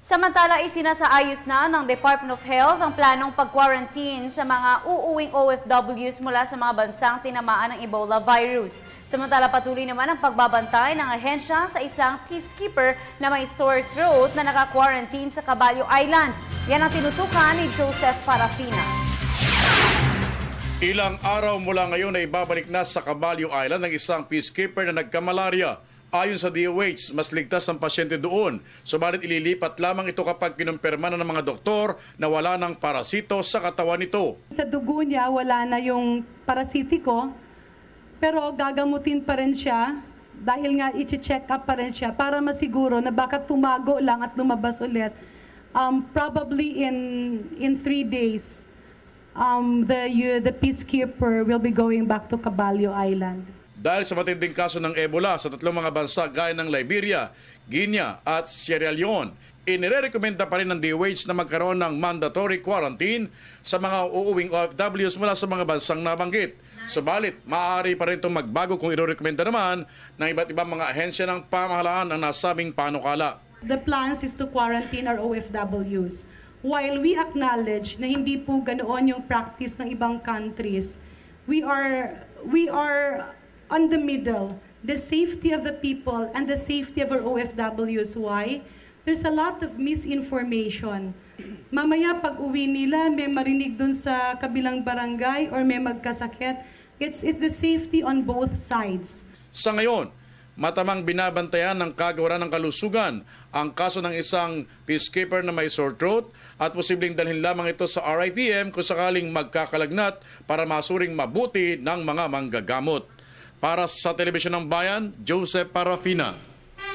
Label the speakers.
Speaker 1: Samantala, isinasaayos na ng Department of Health ang planong pag-quarantine sa mga uuwing OFWs mula sa mga bansang tinamaan ng Ebola virus. Samantala, patuloy naman ang pagbabantay ng ahensya sa isang peacekeeper na may sore throat na naka-quarantine sa Caballo Island. Yan ang tinutukan ni Joseph Parafina.
Speaker 2: Ilang araw mula ngayon ay babalik na sa Caballo Island ng isang peacekeeper na nagkamalaria. Ayon sa DOH, mas ligtas ang pasyente doon. Subalit ililipat lamang ito kapag kinumpirma na ng mga doktor na wala ng parasito sa katawan nito.
Speaker 3: Sa dugo niya, wala na yung parasitiko, pero gagamutin pa rin siya dahil nga i-check up pa rin siya para masiguro na baka tumago lang at lumabas ulit. Probably in 3 days, the peacekeeper will be going back to Caballo Island.
Speaker 2: Dahil sa matinding kaso ng Ebola sa tatlong mga bansa gaya ng Liberia, Guinea at Sierra Leone, inirekomenda pa rin ng DOH na magkaroon ng mandatory quarantine sa mga uuwing OFWs mula sa mga bansang nabanggit. Subalit, maaari pa rin itong magbago kung irekomenda naman ng iba't ibang mga ahensya ng pamahalaan ang nasabing panukala.
Speaker 3: The plans is to quarantine our OFWs. While we acknowledge na hindi po ganoon yung practice ng ibang countries, we are on the middle, the safety of the people and the safety of our OFWs. Why? There's a lot of misinformation. Mamaya pag uwi nila, may marinig dun sa kabilang barangay or may magkasakit. It's the safety on both sides.
Speaker 2: Sa ngayon, matamang binabantayan ng kagawaran ng kalusugan ang kaso ng isang peacekeeper na may sore throat at posibleng dalhin lamang ito sa RITM kung sakaling magkakalagnat para masuring mabuti ng mga manggagamot. Para sa Telebisyon ng Bayan, Joseph Parafina.